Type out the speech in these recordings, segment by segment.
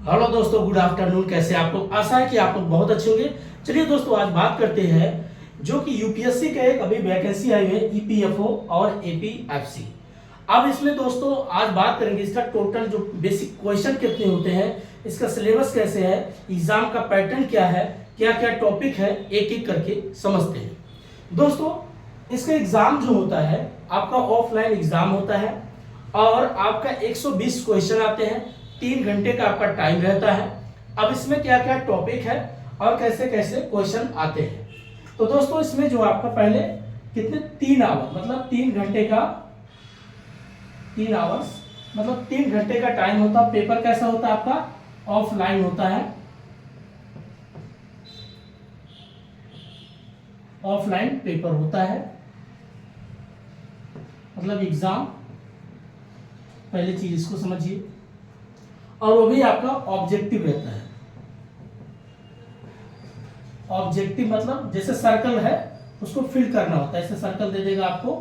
Hello दोस्तों, good afternoon. कैसे आप लोग? आशा है कि आप लोग बहुत अच्छे होंगे। चलिए दोस्तों, आज बात करते हैं जो कि यूपीएससी का एक अभी वैकेंसी आई है, ईपीएफओ और एपीएफसी। अब इसमें दोस्तों आज बात करेंगे इसका टोटल जो बेसिक क्वेश्चन कितने होते हैं, इसका सिलेबस कैसे है, एग्जाम का पैटर्न क्या है, क्या क्या टॉपिक है, एक एक करके समझते हैं। दोस्तों इसका एग्जाम जो होता है आपका ऑफलाइन एग्जाम होता है और आपका 120 क्वेश्चन आते हैं। 3 घंटे का आपका टाइम रहता है। अब इसमें क्या क्या टॉपिक है और कैसे कैसे क्वेश्चन आते हैं, तो दोस्तों इसमें जो आपका पहले कितने 3 आवर मतलब 3 घंटे का 3 आवर्स मतलब 3 घंटे का टाइम होता है। पेपर कैसा होता है आपका? ऑफलाइन होता है। ऑफलाइन पेपर होता है मतलब एग्जाम। पहले चीज इसको समझिए। और वो भी आपका ऑब्जेक्टिव रहता है। ऑब्जेक्टिव मतलब जैसे सर्कल है उसको फिल करना होता है। ऐसे सर्कल दे देगा आपको,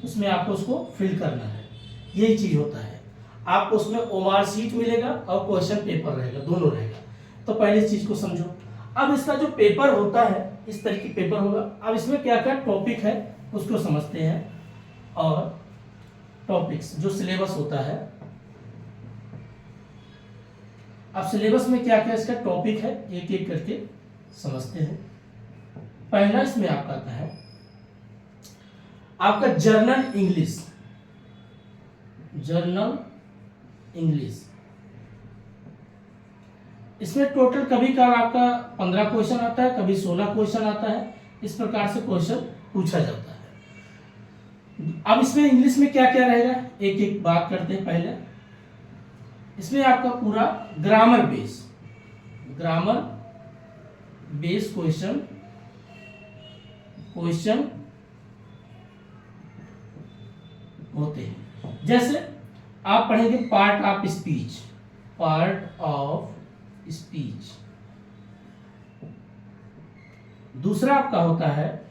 उसमें आपको उसको फिल करना है, यही चीज होता है। आपको उसमें ओआर शीट मिलेगा और क्वेश्चन पेपर रहेगा, दोनों रहेगा। तो पहले इस चीज को समझो। अब इसका जो पेपर होता है इस तरह की पेपर होगा। अब इसमें क्या क्या टॉपिक है उसको समझते हैं। और टॉपिक्स जो सिलेबस होता है, अब सिलेबस में क्या क्या इसका टॉपिक है एक एक करके समझते हैं। पहला इसमें आपका आता है आपका जर्नल इंग्लिश। जर्नल इंग्लिश इसमें टोटल कभी कभार आपका 15 क्वेश्चन आता है, कभी 16 क्वेश्चन आता है। इस प्रकार से क्वेश्चन पूछा जाता है। अब इसमें इंग्लिश में क्या क्या रहेगा एक एक बात करते हैं। पहले इसमें आपका पूरा ग्रामर बेस क्वेश्चन होते हैं। जैसे आप पढ़ेंगे पार्ट ऑफ स्पीच। दूसरा आपका होता है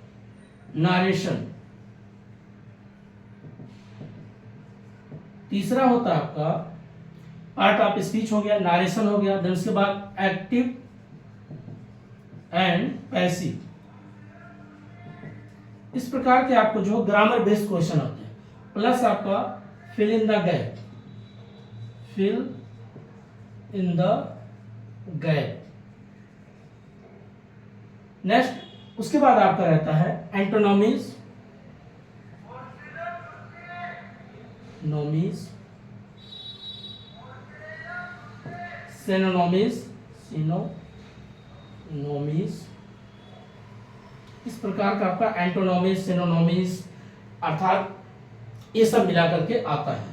नारेशन। तीसरा होता है आपका पार्ट ऑफ स्पीच हो गया, नारेशन हो गया। देन उसके बाद एक्टिव एंड पैसिव। इस प्रकार के आपको जो ग्रामर बेस्ड क्वेश्चन आते हैं। प्लस आपका fill in the gap. Next उसके बाद आपका रहता है एंटोनॉमीज, सिनोनिम्स। इस प्रकार का आपका एंटोनॉमीज, सिनोनिम्स अर्थात ये सब मिला करके आता है।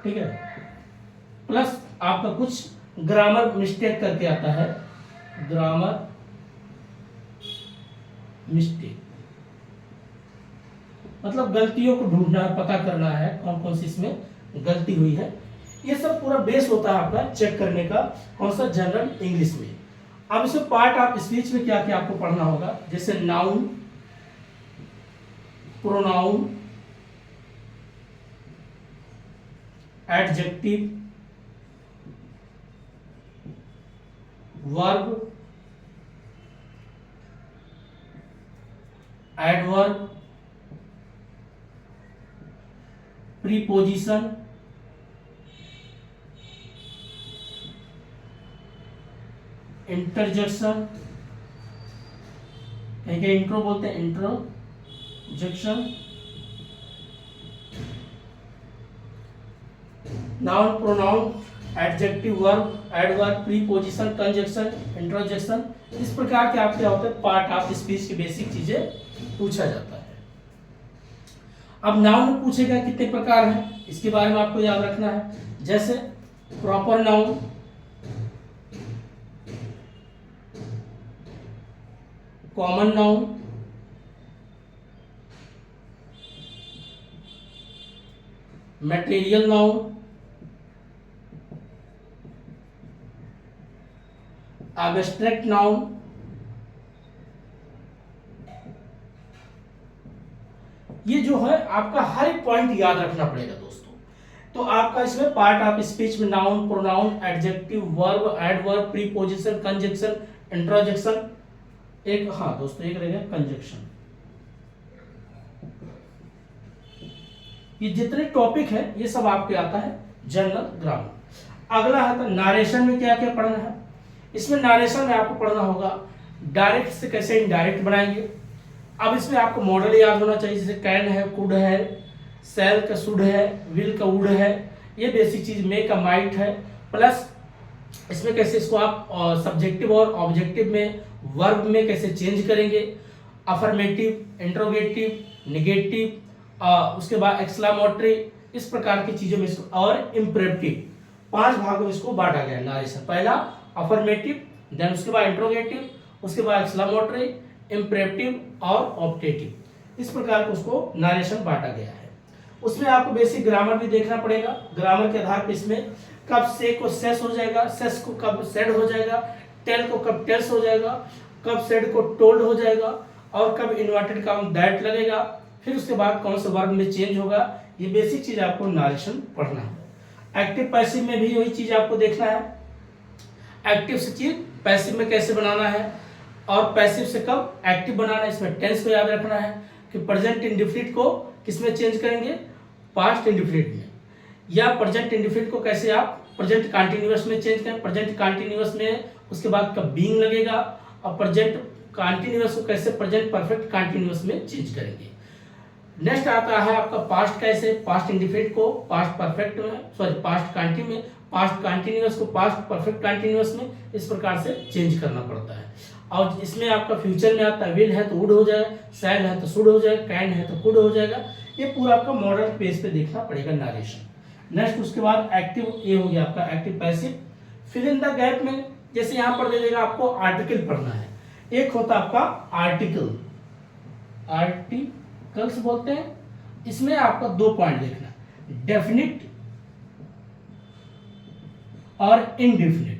ठीक है। प्लस आपका कुछ ग्रामर मिस्टेक करके आता है। ग्रामर मिस्टेक मतलब गलतियों को ढूंढना है, पता करना है कौन कौन सी इसमें गलती हुई है। ये सब पूरा बेस होता है आपका चेक करने का। कौन सा? जनरल इंग्लिश में। अब इसमें पार्ट ऑफ स्पीच में क्या क्या आपको पढ़ना होगा, जैसे noun, pronoun, adjective, verb, adverb, preposition, interjection, कहीं कहीं इंट्रो बोलते हैं, introjection, noun, pronoun, adjective, verb, adverb, preposition, conjunction, interjection. इस प्रकार के आपके होते हैं पार्ट ऑफ स्पीच की बेसिक चीजें पूछा जाता है। अब नाउन में पूछेगा कितने प्रकार हैं, इसके बारे में आपको याद रखना है। जैसे proper noun, common noun, material noun, abstract noun, ये जो है आपका हर एक पॉइंट याद रखना पड़ेगा दोस्तों। तो आपका इसमें पार्ट ऑफ स्पीच में noun, pronoun, adjective, verb, adverb, preposition, conjunction, introjection, एक हाँ दोस्तों एक रहेगा कंजक्शन। ये जितने टॉपिक है ये सब आपके आता है जनरल ग्रामर। अगला है नारेशन में क्या क्या पढ़ना है। इसमें नारेशन में आपको पढ़ना होगा डायरेक्ट से कैसे इनडायरेक्ट बनाएंगे। अब इसमें आपको मॉडल याद होना चाहिए, जैसे कैन है, कुड है, सेल का शुड है, विल का वुड है, ये बेसिक चीज, मे का माइट है। प्लस इसमें कैसे इसको आप सब्जेक्टिव और ऑब्जेक्टिव में वर्ब में कैसे चेंज करेंगे, अफर्मेटिव, इंट्रोगेटिव, निगेटिव, उसके बाद एक्सक्लेमेटरी, इस प्रकार की चीजों में इसको, और इम्परेटिव, 5 भागों में इसको बांटा गया है नारेशन। पहला अफर्मेटिव, देन उसके बाद इंट्रोगेटिव, उसके बाद एक्सक्लेमेटरी, इम्परेटिव और ऑप्टेटिव, इस प्रकार को उसको नारेशन बांटा गया है। उसमें आपको बेसिक ग्रामर भी देखना पड़ेगा। ग्रामर के आधार पर इसमें कब से को सेस हो जाएगा, सेस को कब सेड हो जाएगा, टेल को कब टेल्स हो जाएगा, कब सेड को टोल्ड हो जाएगा, और कब इन्वर्टेड काउंट दैट लगेगा, फिर उसके बाद कौन से वर्ब में चेंज होगा। ये बेसिक चीज आपको नारेशन पढ़ना है। एक्टिव पैसिव में भी वही चीज आपको देखना है, एक्टिव से चीज पैसिव में कैसे बनाना है, और पैसिव से कब एक्टिव बनाना है। इसमें टेंस को याद रखना है कि प्रेजेंट इंडेफिनिट को किसमें चेंज करेंगे, पास्ट इंडेफिनिट में, या प्रेजेंट इंडेफिनिट को कैसे आप प्रेजेंट कंटीन्यूअस में चेंज करें। प्रेजेंट कंटीन्यूअस में उसके बाद कब बीइंग लगेगा, और प्रेजेंट कंटीन्यूअस को कैसे प्रेजेंट परफेक्ट कंटीन्यूअस में चेंज करेंगे। नेक्स्ट आता है आपका पास्ट, कैसे पास्ट इंडेफिनिट को पास्ट परफेक्ट में, सॉरी पास्ट कंटिन्यू में, पास्ट कंटीन्यूअस को पास्ट परफेक्ट कंटीन्यूअस में, इस प्रकार से चेंज करना पड़ता है। और इसमें आपका फ्यूचर में आता है, विल है तो वुड हो जाए, शैल है तो शुड हो जाए, कैन है तो कुड हो जाएगा। ये पूरा आपका मॉडल पेज पे देखना पड़ेगा नारेशन। नेक्स्ट उसके बाद एक्टिव, ये हो गया आपका active passive. Fill in the gap में जैसे यहाँ पर दे देगा आपको आर्टिकल पढ़ना है। एक होता आपका आर्टिकल, आर्टिकल्स बोलते हैं। इसमें आपका 2 पॉइंट देखना, डेफिनिट और इनडेफिनिट।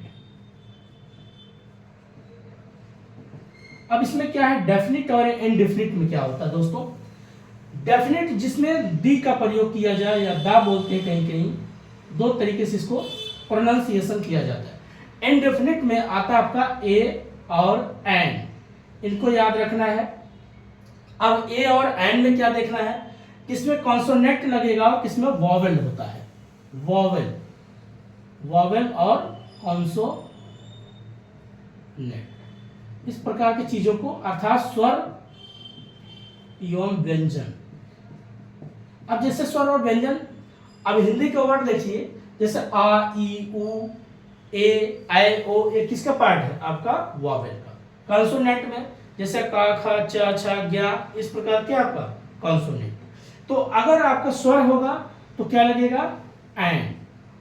अब इसमें क्या है, डेफिनिट और इनडेफिनिट में क्या होता है दोस्तों। डेफिनिट जिसमें दी का प्रयोग किया जाए या दा बोलते हैं कहीं कहीं, 2 तरीके से इसको प्रोनाउंसिएशन किया जाता है। इनडेफिनिट में आता है आपका ए और एन, इनको याद रखना है। अब ए और एन में क्या देखना है, किसमें कॉन्सोनेंट लगेगा और किसमें वॉवेल होता है, वॉवेल, वॉवेल और कॉन्सोनेंट, इस प्रकार की चीजों को, अर्थात स्वर एवं व्यंजन। अब जैसे स्वर और व्यंजन, अब हिंदी के वर्ड देखिए, जैसे आ, ई, उ, ए, ऐ, ओ, ये किसका पार्ट है, आपका वॉवेल का। कॉन्सोनेंट में जैसे का, ख, च, छ, ज्ञा, इस प्रकार के आपका कॉन्सोनेंट। तो अगर आपका स्वर होगा तो क्या लगेगा, एन,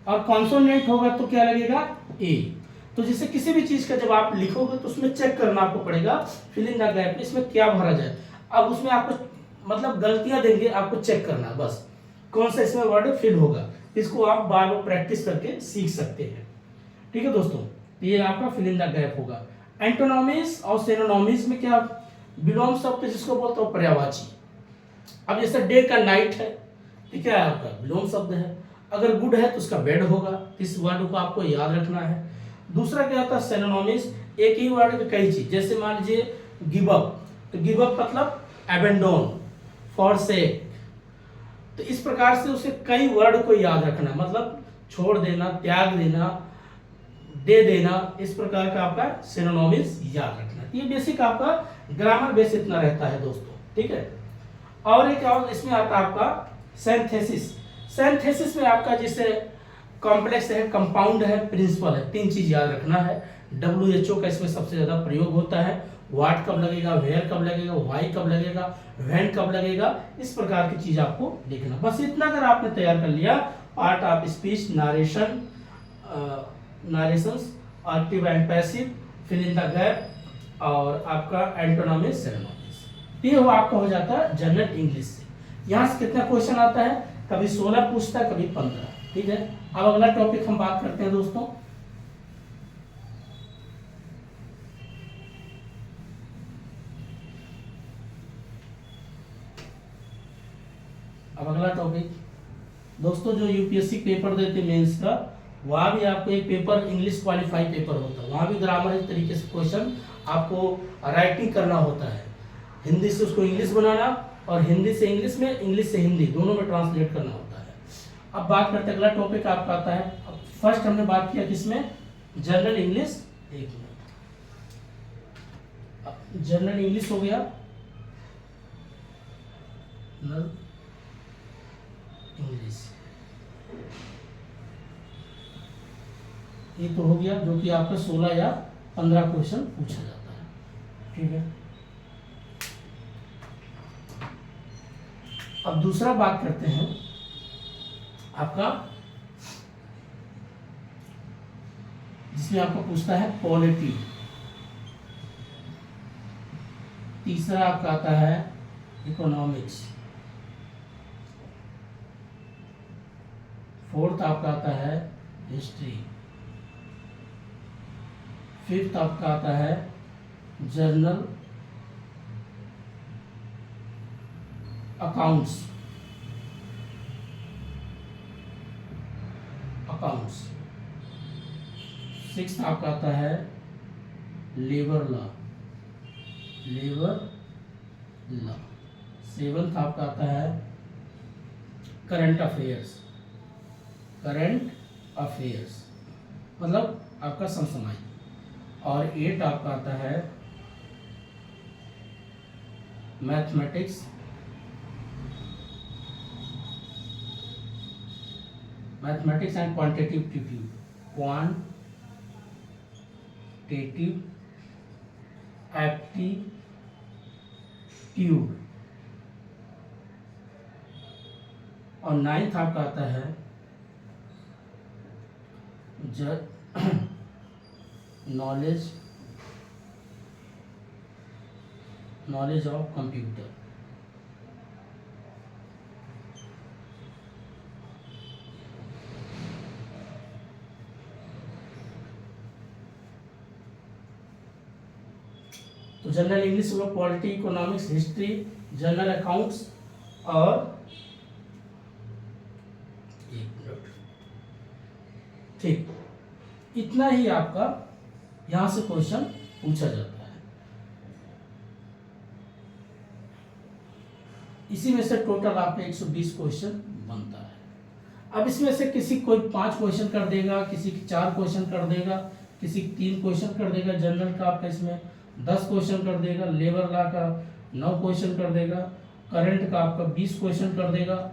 और कॉन्सोनेंट होगा तो क्या लगेगा, ए। तो जैसे किसी भी चीज का जब आप लिखोगे तो उसमें चेक करना आपको पड़ेगा, फिल इन द गैप, इसमें क्या भरा जाए। अब उसमें आपको मतलब गलतियां देंगे, आपको चेक करना बस कौन सा इसमें वर्ड फिल होगा। इसको आप बार बार प्रैक्टिस करके सीख सकते हैं। ठीक है दोस्तों, ये आपका फिल इन द गैप होगा। एंटोनॉमीज और सिनोनॉमीज में क्या, विलोम शब्द जिसको बोलते हो पर्यायवाची। अब जैसे डे का नाइट है, ठीक है, आपका विलोम शब्द है। अगर गुड है तो उसका बेड होगा, इस वर्ड को आपको याद रखना है। दूसरा क्या होता है सिनोनिम्स, एक ही वर्ड में कई चीज, जैसे मान लीजिए गिव अप, तो गिव अप मतलब अबेंडोन, फॉरसेक। तो इस प्रकार से उसे कई वर्ड को याद रखना, मतलब छोड़ देना, त्याग देना, दे देना, इस प्रकार का आपका सिनोनिम्स याद रखना। ये बेसिक आपका ग्रामर बेस इतना रहता है दोस्तों, ठीक है। और एक और इसमें आता है आपका सिंथेसिस। सिंथेसिस में आपका जैसे कॉम्प्लेक्स है, कंपाउंड है, प्रिंसिपल है, 3 चीज याद रखना है। WHO का इसमें सबसे ज्यादा प्रयोग होता है। व्हाट कब लगेगा, वेयर कब लगेगा, व्हाई कब लगेगा, व्हेन कब लगेगा, इस प्रकार की चीज आपको लिखना। बस इतना अगर आपने तैयार कर लिया, part of speech, narration, narrations, active and passive, fill in the gap, और आपका एंटोनिम्स, सिनोनिम्स, ये आपका हो जाता है जनरल इंग्लिश से। यहाँ से कितना क्वेश्चन आता है, कभी 16 पूछता है, कभी 15, ठीक है। अब अगला टॉपिक हम बात करते हैं दोस्तों, अब अगला टॉपिक दोस्तों जो यूपीएससी पेपर देते मेंस का, वहाँ भी आपको एक पेपर इंग्लिश क्वालिफाई पेपर होता है, वहाँ भी ग्रामर इस तरीके से क्वेश्चन आपको राइटिंग करना होता है, हिंदी से उसको इंग्लिश बनाना और हिंदी से इंग्लिश में, इंग्लिश से हिंदी दोनों में ट्रांसलेट करना होता है। अब बात करते हैं, अगला टॉपिक आपका आता है, फर्स्ट हमने बात किया किसमें, जनरल इंग्लिश। एक मिनट, जनरल इंग्लिश हो गया, इंग्लिश ये तो हो गया, जो कि आपका 16 या 15 क्वेश्चन पूछा जाता है, ठीक है। अब दूसरा बात करते हैं आपका, जिसमें आपको पूछता है पॉलिटी। तीसरा आपका आता है इकोनॉमिक्स। फोर्थ आपका आता है हिस्ट्री। फिफ्थ आपका आता है जर्नल अकाउंट्स। सिक्स्थ आपका आता है लेबर लॉ। सेवंथ आपका आता है करंट अफेयर्स मतलब आपका समसामयिक। और 8 आपका आता है मैथमेटिक्स एंड क्वांटिटेटिव एप्टीट्यूड। और 9th आपका आता है नॉलेज ऑफ कंप्यूटर। तो जनरल इंग्लिश में polity, economics, history, general accounts और ठीक, इतना ही आपका यहां से क्वेश्चन पूछा जाता है। इसी में से टोटल आपका 120 क्वेश्चन बनता है। अब इसमें से किसी कोई 5 क्वेश्चन कर देगा, किसी 4 क्वेश्चन कर देगा, किसी 3 क्वेश्चन कर देगा, जनरल का आपका इसमें 10 क्वेश्चन कर देगा, लेबर लॉ का 9 क्वेश्चन कर देगा, करंट का आपका 20 क्वेश्चन कर देगा,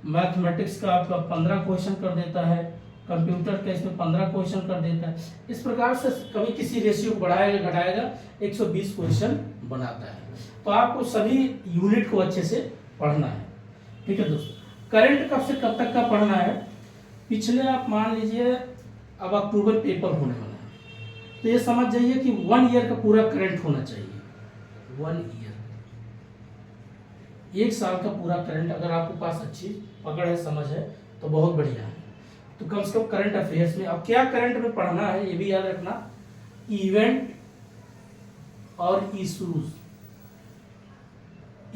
मैथमेटिक्स का आपका 15 क्वेश्चन कर देता है, कंप्यूटर का इसमें 15 क्वेश्चन कर देता है। इस प्रकार से कभी किसी रेशियो को बढ़ाएगा घटाएगा 120 क्वेश्चन बनाता है। तो आपको सभी यूनिट को अच्छे से पढ़ना है, ठीक है दोस्तों। करंट कब से कब तक का पढ़ना है, पिछले आप मान लीजिए अब अक्टूबर पेपर होने वाला है, तो ये समझ जाइए कि 1 ईयर का पूरा करंट होना चाहिए। 1 ईयर, 1 साल का पूरा करंट अगर आपके पास अच्छी पकड़ है, समझ है, तो बहुत बढ़िया है। तो कम से कम करंट अफेयर्स में अब क्या करंट में पढ़ना है ये भी याद रखना, इवेंट और इशूज।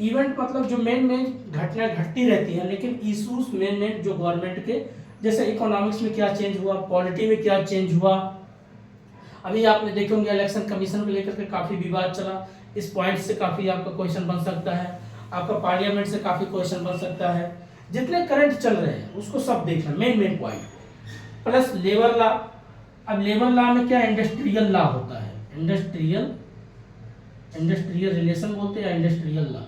इवेंट मतलब जो मेन घटना घटती रहती है, लेकिन इशूज मेन जो गवर्नमेंट के, जैसे इकोनॉमिक्स में क्या चेंज हुआ, पॉलिटी में क्या चेंज हुआ। अभी आपने देखे होंगे इलेक्शन कमीशन को लेकर के काफी विवाद चला, इस पॉइंट से काफी आपका क्वेश्चन बन सकता है, आपका पार्लियामेंट से काफी क्वेश्चन बन सकता है। जितने करंट चल रहे हैं उसको सब देखना, main point. Plus labour law. अब लेबर लॉ में क्या इंडस्ट्रियल लॉ होता है, इंडस्ट्रियल रिलेशन बोलते हैं, इंडस्ट्रियल लॉ।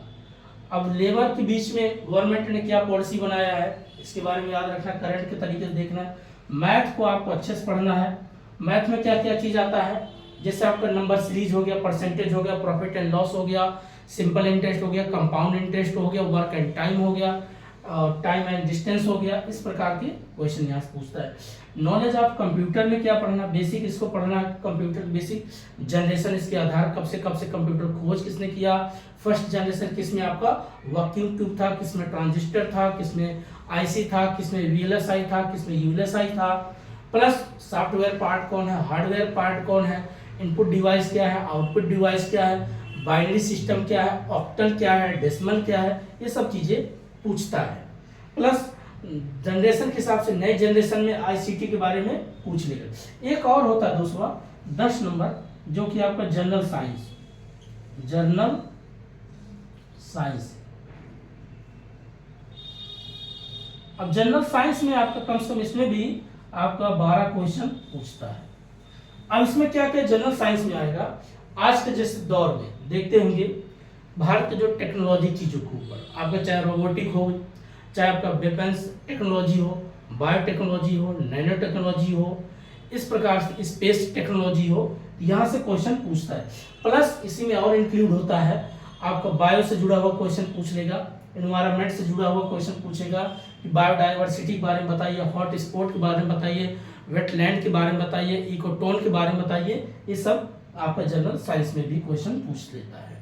अब लेबर के बीच में गवर्नमेंट ने क्या पॉलिसी बनाया है, इसके बारे में याद रखना, करंट के तरीके से देखना है। मैथ को आपको अच्छे से पढ़ना है। मैथ में क्या क्या चीज आता है, जैसे आपका नंबर सीरीज हो गया, परसेंटेज हो गया, प्रॉफिट एंड लॉस हो गया, सिंपल इंटरेस्ट हो गया, कंपाउंड इंटरेस्ट हो गया, वर्क एंड टाइम हो गया, टाइम एंड डिस्टेंस हो गया। इस प्रकार के क्वेश्चन यहाँ से पूछता है। नॉलेज ऑफ कंप्यूटर में क्या पढ़ना, बेसिक इसको पढ़ना है, कंप्यूटर बेसिक जनरेशन, इसके आधार कब से कंप्यूटर खोज किसने किया, फर्स्ट जनरेशन किसमें आपका वैक्यूम ट्यूब था, किसमें ट्रांजिस्टर था, किसमें आईसी था, किसमें वीएलएसआई था, किसमें यूएलएसआई था। प्लस सॉफ्टवेयर पार्ट कौन है, हार्डवेयर पार्ट कौन है, इनपुट डिवाइस क्या है, आउटपुट डिवाइस क्या है, बाइनरी सिस्टम क्या है, ऑक्टल क्या है, डेसिमल क्या है, ये सब चीजें पूछता है। प्लस जनरेशन के हिसाब से नए जनरेशन में आईसीटी के बारे में पूछ लेगा। एक और होता है दूसरा 10 नंबर, जो कि आपका जनरल साइंस, जनरल साइंस। अब जनरल साइंस में आपका कम से कम इसमें भी आपका 12 क्वेश्चन पूछता है। अब इसमें क्या क्या जनरल साइंस में आएगा, आज के जैसे दौर में देखते होंगे भारत के जो टेक्नोलॉजी चीजों के ऊपर, आपका चाहे रोबोटिक हो, चाहे आपका वेपन्स टेक्नोलॉजी हो, बायोटेक्नोलॉजी हो, नैनो टेक्नोलॉजी हो, इस प्रकार से स्पेस टेक्नोलॉजी हो, यहाँ से क्वेश्चन पूछता है। प्लस इसी में और इंक्लूड होता है आपका बायो से जुड़ा हुआ क्वेश्चन पूछ लेगा, एनवायरनमेंट से जुड़ा हुआ क्वेश्चन पूछेगा कि बायोडाइवर्सिटी के बारे में बताइए, हॉट स्पॉट के बारे में बताइए, वेटलैंड के बारे में बताइए, इकोटोन के बारे में बताइए। ये सब आपका जनरल साइंस में भी क्वेश्चन पूछ लेता है।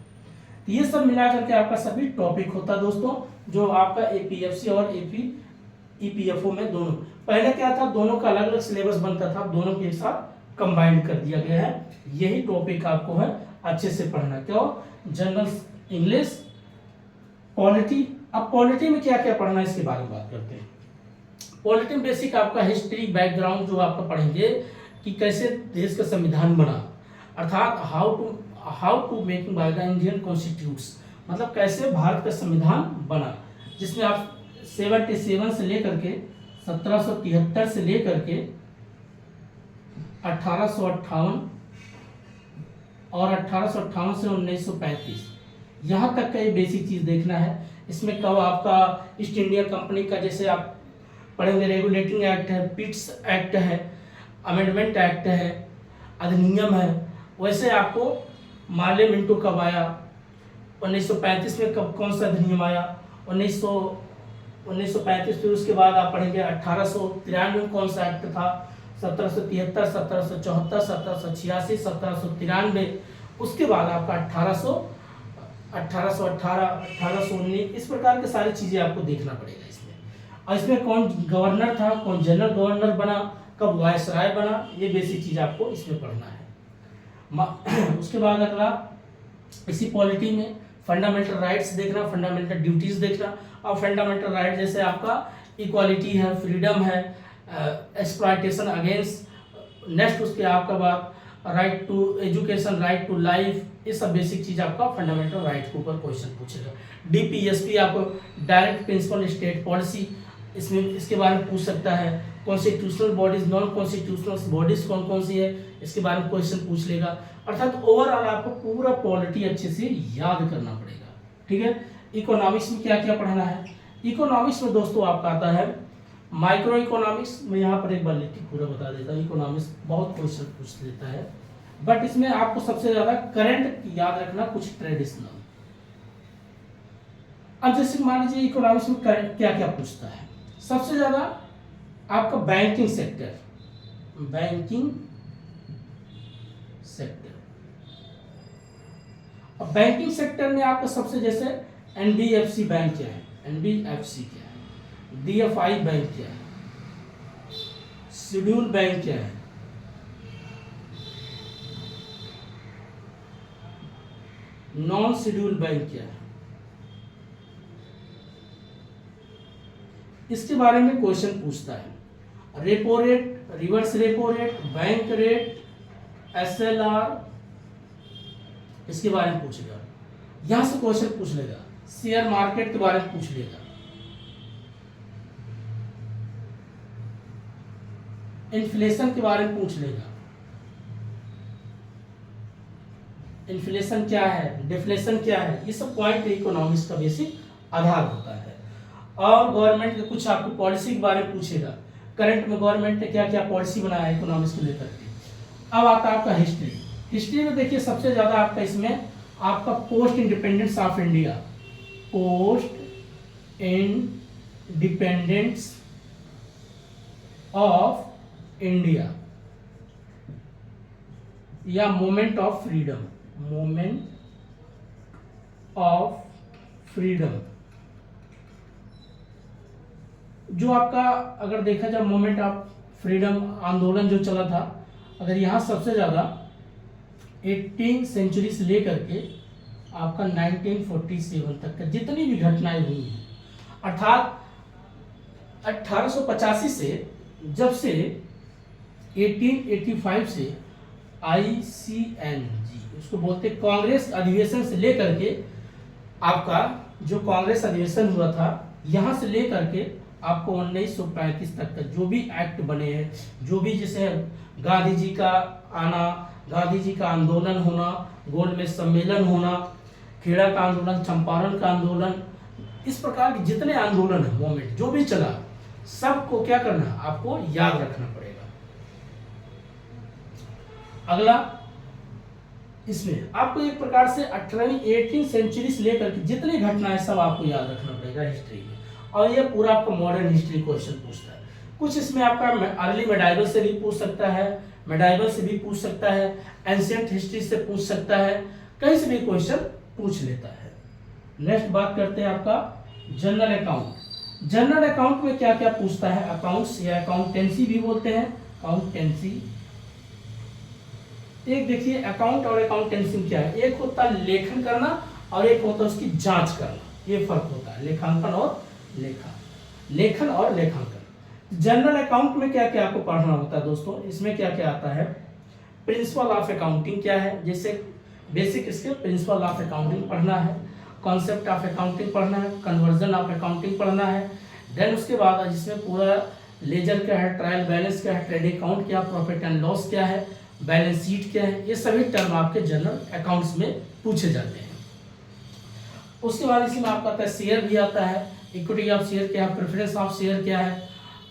तो ये सब मिला करके आपका सभी टॉपिक होता है दोस्तों, जो आपका एपीएफसी और ईपीएफओ में दोनों। पहले क्या था, दोनों का अलग अलग सिलेबस बनता था, दोनों के साथ कंबाइंड कर दिया गया है। यही टॉपिक आपको है अच्छे से पढ़ना। क्यों, जनरल इंग्लिश, पॉलिटी। अब पॉलिटी में क्या क्या पढ़ना है इसके बारे में बात करते हैं। पॉलिटी में बेसिक आपका हिस्ट्री बैकग्राउंड जो आपका पढ़ेंगे कि कैसे देश का संविधान बना, अर्थात how to making by the Indian constitutes, मतलब कैसे भारत का संविधान बना, जिसमें आप 77 से लेकर के 1773 से लेकर के 1858 और 1858 से 1935 यहाँ तक का ये बेसिक चीज देखना है। इसमें कब आपका ईस्ट इंडिया कंपनी का, जैसे आप पढ़ेंगे, रेगुलेटिंग एक्ट है, पिट्स एक्ट है, अमेंडमेंट एक्ट है, अधिनियम है, वैसे आपको माले मिंटो कब आया, 1935 में कब कौन सा अधिनियम आया, 1935, फिर उसके बाद आप पढ़ेंगे 1893 में कौन सा एक्ट था, 1773, 1774, 1786, 1793, उसके बाद आपका 1818, 1819, इस प्रकार के सारी चीजें आपको देखना पड़ेगा इसमें। और इसमें कौन गवर्नर था, कौन जनरल गवर्नर बना, कब वायसराय बना, ये बेसिक चीज आपको इसमें पढ़ना है। उसके बाद अगला इसी पॉलिटी में फंडामेंटल राइट्स देखना, फंडामेंटल ड्यूटीज देखना। और फंडामेंटल राइट जैसे आपका इक्वालिटी है, फ्रीडम है, एक्सप्लॉयटेशन अगेंस्ट, नेक्स्ट उसके आपका बात right to education, right to life, ये सब बेसिक चीज आपका फंडामेंटल राइट के ऊपर क्वेश्चन पूछेगा। डीपीएसपी आपको डायरेक्ट प्रिंसिपल स्टेट पॉलिसी, इसमें इसके बारे में पूछ सकता है। Constitutional bodies, non constitutional bodies कौन कौन सी है, इसके बारे में क्वेश्चन पूछ लेगा। अर्थात ओवरऑल आपको पूरा पॉलिटी अच्छे से याद करना पड़ेगा। ठीक है। इकोनॉमिक्स में क्या क्या पढ़ना है। इकोनॉमिक्स में दोस्तों आपका आता है माइक्रो इकोनॉमिक्स। मैं यहाँ पर एक बार लिख के पूरा बता देता हूँ। इकोनॉमिक्स बहुत क्वेश्चन पूछ लेता है, बट इसमें आपको सबसे ज्यादा करंट याद रखना, कुछ ट्रेडिशनल। अब जैसे मान लीजिए इकोनॉमिक्स में करंट क्या क्या पूछता है, सबसे ज्यादा आपका बैंकिंग सेक्टर, बैंकिंग सेक्टर। अब बैंकिंग सेक्टर में आपका सबसे जैसे एनबीएफसी बैंक क्या है, एनबीएफसी क्या है, डीएफआई बैंक क्या है, शेड्यूल बैंक क्या है, नॉन शेड्यूल बैंक क्या है, इसके बारे में क्वेश्चन पूछता है। Repo rate, reverse repo rate, bank rate, SLR, इसके बारे में पूछेगा। यहां से क्वेश्चन पूछ लेगा। शेयर मार्केट के बारे में पूछ लेगा। इन्फ्लेशन के बारे में पूछ लेगा। इन्फ्लेशन क्या है, डिफ्लेशन क्या है, ये सब पॉइंट इकोनॉमिक्स का बेसिक आधार होता है। और गवर्नमेंट के कुछ आपको पॉलिसी के बारे में पूछेगा। करंट में गवर्नमेंट ने क्या क्या पॉलिसी बनाया है इकोनॉमिक्स को लेकर के। अब आता है आपका हिस्ट्री। हिस्ट्री में देखिए सबसे ज्यादा आपका इसमें आपका post independence of India, post independence of India या moment of freedom, moment of freedom, जो आपका अगर देखा जाए मोमेंट ऑफ फ्रीडम आंदोलन जो चला था, अगर यहाँ सबसे ज्यादा 18वीं सेंचुरी से लेकर के आपका 1947 तक का जितनी भी घटनाएं हुई हैं, अर्थात 1885 से, जब से 1885 से ICNG उसको बोलते कांग्रेस अधिवेशन से लेकर के आपका जो कांग्रेस अधिवेशन हुआ था यहाँ से लेकर के आपको 1935 तक का जो भी एक्ट बने हैं, जो भी जैसे गांधी जी का आना, गांधी जी का आंदोलन होना, गोल में सम्मेलन होना, खेड़ा का आंदोलन, चंपारण का आंदोलन, इस प्रकार के जितने आंदोलन है, मूवमेंट जो भी चला, सबको क्या करना है, आपको याद रखना पड़ेगा। अगला, इसमें आपको एक प्रकार से 18वीं सेंचुरी से लेकर के जितनी घटनाएं सब आपको याद रखना पड़ेगा हिस्ट्री में, और ये पूरा आपको मॉडर्न हिस्ट्री क्वेश्चन पूछता है। कुछ इसमें आपका अर्ली मेडाइवल से भी पूछ सकता है, मेडाइवल से भी पूछ सकता है, एंशिएंट हिस्ट्री से पूछ सकता है, कहीं से भी क्वेश्चन पूछ लेता है। नेक्स्ट बात करते हैं आपका जनरल अकाउंट। जनरल अकाउंट में क्या क्या पूछता है, अकाउंट्स या अकाउंटेंसी भी बोलते हैं, अकाउंटेंसी। एक देखिए अकाउंट और अकाउंटेंसी क्या है, एक होता है लेखन करना और एक होता है उसकी जांच करना, ये फर्क होता है लेखांकन और लेखन और लेखांकन। जनरल अकाउंट में क्या क्या आपको पढ़ना होता है दोस्तों, इसमें क्या क्या आता है, प्रिंसिपल ऑफ अकाउंटिंग क्या है, जैसे basic skill principle of accounting पढ़ना है, कॉन्सेप्ट ऑफ अकाउंटिंग पढ़ना है, कन्वर्जन ऑफ अकाउंटिंग पढ़ना है। देन उसके बाद जिसमें पूरा लेजर क्या है, ट्रायल बैलेंस क्या है, ट्रेड अकाउंट क्या, प्रॉफिट एंड लॉस क्या है, बैलेंस शीट क्या है, ये सभी टर्म आपके जनरल अकाउंट्स में पूछे जाते हैं। उसके बाद इसमें आपका आता है शेयर भी आता है, इक्विटी ऑफ शेयर क्या है, प्रेफरेंस ऑफ शेयर क्या है,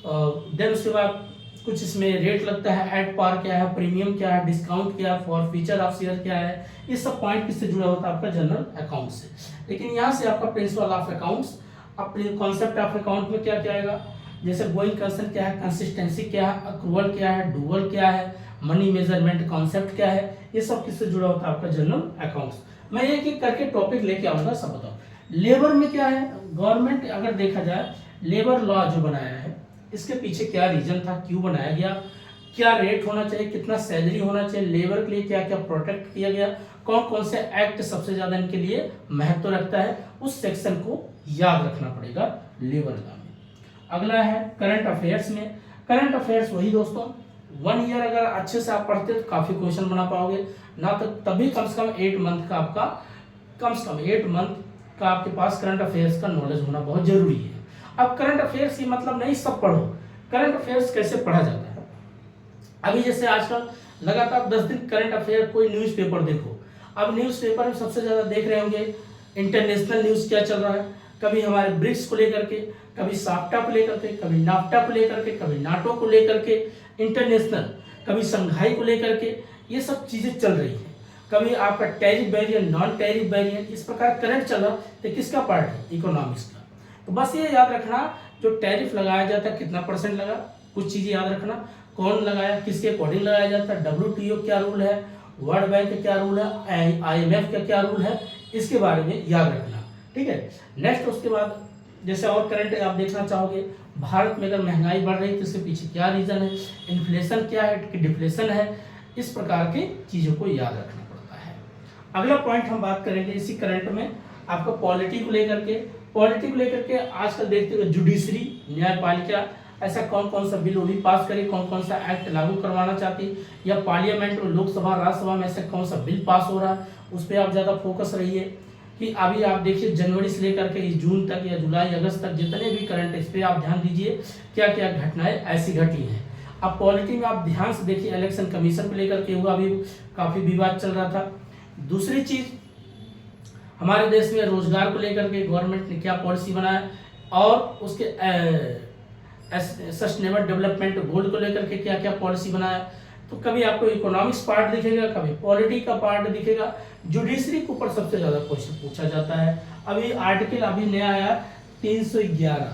देन उसके बाद कुछ इसमें रेट लगता है, एड पार क्या है, प्रीमियम क्या है, डिस्काउंट क्या है, फॉर फीचर ऑफ शेयर क्या है, ये सब पॉइंट किससे जुड़ा होता है, आपका जनरल अकाउंट से। लेकिन यहाँ से आपका प्रिंसिपल ऑफ अकाउंट्स, अपने कॉन्सेप्ट ऑफ अकाउंट में क्या क्या आएगा, जैसे गोइंग कंसर्न क्या है, कंसिस्टेंसी क्या है, अक्रूवल क्या है, डुअल क्या है, मनी मेजरमेंट कॉन्सेप्ट क्या है, ये सब किससे जुड़ा होता है, आपका जनरल अकाउंट्स। मैं एक एक करके टॉपिक लेके आऊंगा, सब बताओ। लेबर में क्या है, गवर्नमेंट अगर देखा जाए लेबर लॉ जो बनाया है, इसके पीछे क्या रीजन था, क्यों बनाया गया, क्या रेट होना चाहिए, कितना सैलरी होना चाहिए, लेबर के लिए क्या क्या प्रोटेक्ट किया गया, कौन कौन से एक्ट सबसे ज्यादा इनके लिए महत्व रखता है, उस सेक्शन को याद रखना पड़ेगा लेबर लॉ में। अगला है करंट अफेयर्स में। करंट अफेयर्स वही दोस्तों 1 ईयर अगर अच्छे से आप पढ़ते तो काफी क्वेश्चन बना पाओगे ना, तो तभी कम से कम 8 मंथ का आपका, कम से कम 8 मंथ का आपके पास करंट अफेयर्स का नॉलेज होना बहुत जरूरी है। अब करंट अफेयर्स ये मतलब नहीं सब पढ़ो, करंट अफेयर्स कैसे पढ़ा जाता है। अभी जैसे आजकल लगातार 10 दिन करंट अफेयर, कोई न्यूज़पेपर देखो, अब न्यूज़पेपर में सबसे ज्यादा देख रहे होंगे इंटरनेशनल न्यूज क्या चल रहा है, कभी हमारे ब्रिक्स को लेकर के, कभी साफ्टा को लेकर के, कभी नाफ्टा को लेकर के, कभी नाटो को लेकर के, इंटरनेशनल, कभी संघाई को लेकर के, ये सब चीजें चल रही है। कभी आपका tariff barrier, non tariff barrier, इस प्रकार करंट चल रहा है, किसका पार्ट है, इकोनॉमिक्स का। तो बस ये याद रखना, जो टैरिफ लगाया जाता है कितना % लगा, कुछ चीजें याद रखना, कौन लगाया, किसके अकॉर्डिंग लगाया जाता है, WTO क्या रूल है, वर्ल्ड बैंक का क्या रूल है, IMF का क्या रूल है, इसके बारे में याद रखना, ठीक है। नेक्स्ट उसके बाद जैसे और करंट आप देखना चाहोगे, भारत में अगर महंगाई बढ़ रही है तो इसके पीछे क्या रीजन है, इन्फ्लेशन क्या है, डिफ्लेशन है, इस प्रकार की चीजों को याद रखना पड़ता है। अगला पॉइंट हम बात करेंगे इसी करंट में आपका पॉलिटी को लेकर के। पॉलिटी को लेकर के आजकल देखते हो जुडिशरी, न्यायपालिका, ऐसा कौन कौन सा बिल वो भी पास करे, कौन कौन सा एक्ट लागू करवाना चाहती है, या पार्लियामेंट में, लोकसभा, राज्यसभा में ऐसा कौन सा बिल पास हो रहा है, उस पर आप ज्यादा फोकस रहिए। कि अभी आप देखिए जनवरी से लेकर के जून तक या जुलाई अगस्त तक जितने भी करंट, इस पर आप ध्यान दीजिए क्या क्या घटनाएं ऐसी घटी हैं। अब पॉलिटी में आप ध्यान से देखिए, इलेक्शन कमीशन को लेकर के हुआ, अभी काफी विवाद चल रहा था। दूसरी चीज, हमारे देश में रोजगार को लेकर के गवर्नमेंट ने क्या पॉलिसी बनाया, और उसके सस्टेनेबल डेवलपमेंट गोल को लेकर के क्या क्या पॉलिसी बनाया। तो कभी आपको इकोनॉमिक्स पार्ट दिखेगा, कभी पॉलिटी का पार्ट दिखेगा, जुडिशरी के ऊपर सबसे ज्यादा क्वेश्चन पूछा जाता है। अभी आर्टिकल अभी नया आया 311,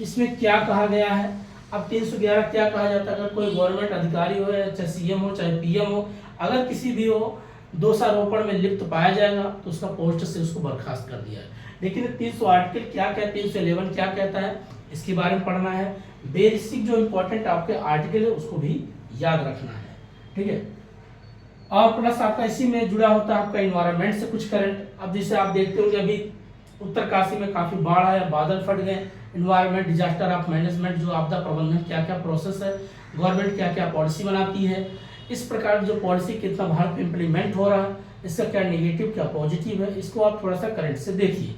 इसमें क्या कहा गया है, अब 311 क्या कहा जाता है, अगर कोई गवर्नमेंट अधिकारी हो, या चाहे CM हो, चाहे PM हो, अगर किसी भी हो दोषारोपण में लिप्त पाया जाएगा तो उसका पोस्ट से उसको बर्खास्त कर दिया है। लेकिन 300 आर्टिकल क्या कहते हैं, 311 क्या कहता है, इसके बारे में पढ़ना है। बेसिक जो इंपॉर्टेंट आपके आर्टिकल है उसको भी याद रखना है, ठीक है। और प्लस आपका इसी में जुड़ा होता है आपका इन्वायरमेंट से कुछ करंट। अब जैसे आप देखते होंगे अभी उत्तरकाशी में काफी बाढ़ आया, बादल फट गए, इन्वायरमेंट, डिजास्टर ऑफ मैनेजमेंट, जो आपदा प्रबंधन क्या क्या प्रोसेस है, गवर्नमेंट क्या क्या पॉलिसी बनाती है, इस प्रकार की जो पॉलिसी कितना भारत में इम्प्लीमेंट हो रहा है, इसका क्या नेगेटिव क्या पॉजिटिव है, इसको आप थोड़ा सा करंट से देखिए।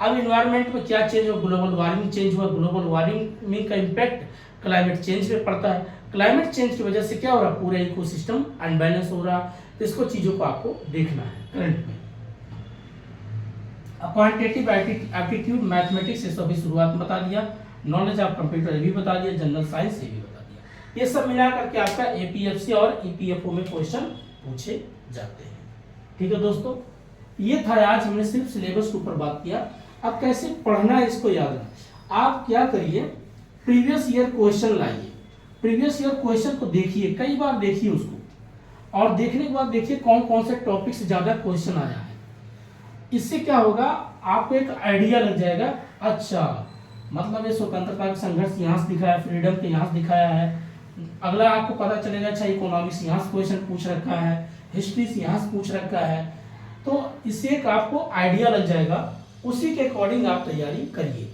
अब इन्वायरमेंट में क्या चेंज हुआ, ग्लोबल वार्मिंग चेंज हुआ, ग्लोबल वार्मिंग का इम्पैक्ट क्लाइमेट चेंज पे पड़ता है, क्लाइमेट चेंज की वजह से क्या हो रहा है, पूरा इकोसिस्टम अनबैलेंस हो रहा है। तो इसको चीजों को आपको देखना है करंट में। क्वांटिटेटिव एप्टीट्यूड मैथमेटिक्स ये सब भी शुरुआत में बता दिया, नॉलेज ऑफ कंप्यूटर ये भी बता दिया, जनरल साइंस ये भी बता दिया। ये सब मिला करके आपका एपीएफसी और ईपीएफओ में क्वेश्चन पूछे जाते हैं। ठीक है दोस्तों, ये था आज हमने सिर्फ सिलेबस के ऊपर बात किया। अब कैसे पढ़ना है इसको याद रखना। आप क्या करिए, प्रीवियस ईयर क्वेश्चन लाइए, प्रीवियस ईयर क्वेश्चन को देखिए, कई बार देखिए उसको, और देखने के बाद देखिए कौन कौन से टॉपिक से ज्यादा क्वेश्चन आया है। इससे क्या होगा, आपको एक आइडिया लग जाएगा, अच्छा मतलब ये स्वतंत्रता का संघर्ष यहाँ से दिखाया, फ्रीडम के यहाँ से दिखाया है। अगला आपको पता चलेगा, अच्छा इकोनॉमिक्स यहाँ से क्वेश्चन पूछ रखा है, हिस्ट्री से यहाँ से पूछ रखा है। तो इससे एक आपको आइडिया लग जाएगा, उसी के अकॉर्डिंग आप तैयारी करिए।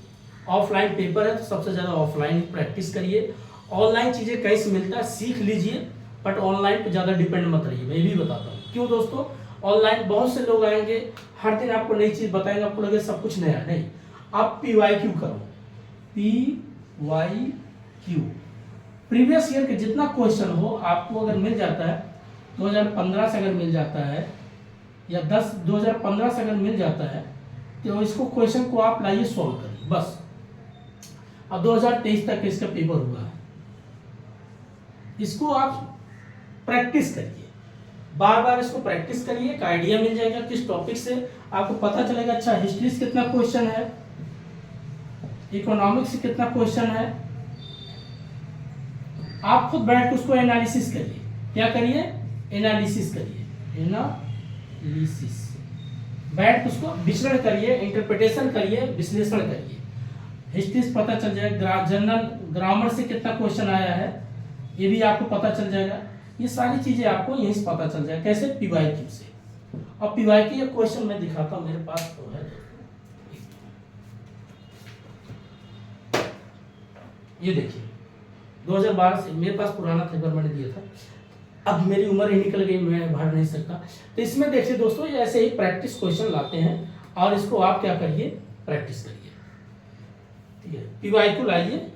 ऑफलाइन पेपर है तो सबसे ज़्यादा ऑफलाइन प्रैक्टिस करिए। ऑनलाइन चीज़ें कैसे मिलता है सीख लीजिए, बट ऑनलाइन पे ज़्यादा डिपेंड मत रहिए। मैं भी बताता हूँ क्यों दोस्तों, ऑनलाइन बहुत से लोग आएंगे, हर दिन आपको नई चीज़ बताएंगे, आपको लगे सब कुछ नया। नहीं, आप PYQ करो, PYQ, प्रीवियस ईयर के जितना क्वेश्चन हो आपको अगर मिल जाता है, 2015 से अगर मिल जाता है या 2015 से अगर मिल जाता है, तो इसको क्वेश्चन को आप लाइए, सॉल्व करिए बस। अब 2023 तक इसका पेपर हुआ है, इसको आप प्रैक्टिस करिए, बार बार इसको प्रैक्टिस करिए, एक आइडिया मिल जाएगा किस टॉपिक से, आपको पता चलेगा अच्छा हिस्ट्री से कितना क्वेश्चन है, इकोनॉमिक्स से कितना क्वेश्चन है। आप खुद बैठ के उसको एनालिसिस करिए। क्या करिए, एनालिसिस करिए, एनालिसिस, बैठ के उसको विश्लेषण करिए, इंटरप्रिटेशन करिए, विश्लेषण करिए। हिस्ट्री से पता चल जाएगा, जनरल ग्रामर से कितना क्वेश्चन आया है ये भी आपको पता चल जाएगा। ये सारी चीजें आपको यहीं से पता चल जाए, कैसे, PYQ से। अब PYQ ये क्वेश्चन मैं दिखाता हूं, मेरे पास तो है, ये देखिए 2012 से मेरे पास पुराना पेपर मैंने दिया था, अब मेरी उम्र ही निकल गई, मैं भर नहीं सकता। तो इसमें देखिए दोस्तों, ये ऐसे ही प्रैक्टिस क्वेश्चन लाते हैं और इसको आप क्या करिए, प्रैक्टिस करिए। ठीक है, PYQ लाइए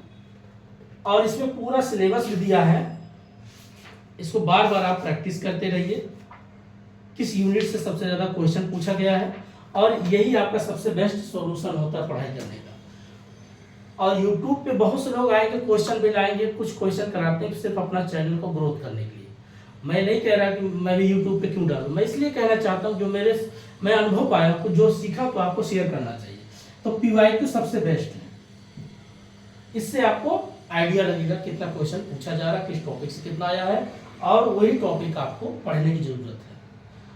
और इसमें पूरा सिलेबस भी दिया है, इसको बार बार आप प्रैक्टिस करते रहिए, किस यूनिट से सबसे ज्यादा क्वेश्चन पूछा गया है, और यही आपका सबसे बेस्ट सॉल्यूशन होता है पढ़ाई करने का। और YouTube पे बहुत से लोग आएंगे, क्वेश्चन भी लाएंगे, कुछ क्वेश्चन कराते हैं सिर्फ अपना चैनल को ग्रोथ करने के लिए। मैं नहीं कह रहा कि मैं भी YouTube पे क्यों डालूं, मैं इसलिए कहना चाहता हूँ जो मैं अनुभव पाया, आपको जो सीखा तो आपको शेयर करना चाहिए। तो PYQ सबसे बेस्ट है, इससे आपको आइडिया लगेगा कितना क्वेश्चन पूछा जा रहा है, किस टॉपिक से कितना आया है, और वही टॉपिक आपको पढ़ने की जरूरत है।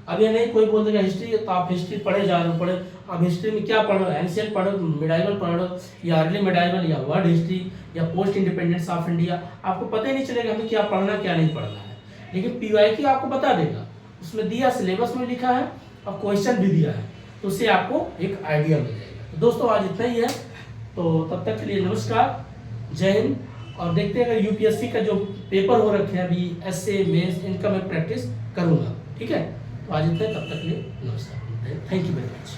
अब ये नहीं कोई बोल देगा हिस्ट्री, तो आप हिस्ट्री पढ़े जा रहे हो, पढ़े, अब हिस्ट्री में क्या पढ़ो, एंशिएंट पढ़ो, मिडाइवल पढ़ो, या अर्ली मिडाइवल, या वर्ल्ड हिस्ट्री, या पोस्ट इंडिपेंडेंस ऑफ इंडिया, आपको पता ही नहीं चलेगा हमें क्या पढ़ना क्या नहीं पढ़ना है। लेकिन PYQ आपको बता देगा, उसमें दिया, सिलेबस में लिखा है और क्वेश्चन भी दिया है, तो उससे आपको एक आइडिया मिल जाएगा। तो दोस्तों आज इतना ही है, तो तब तक के लिए नमस्कार, जय हिंद। और देखते हैं अगर UPSC का जो पेपर हो रखे हैं अभी, एसए, मेंस, इनका मैं प्रैक्टिस करूंगा। ठीक है, तो आज इतना, तब तक के लिए नमस्कार, थैंक यू वेरी मच।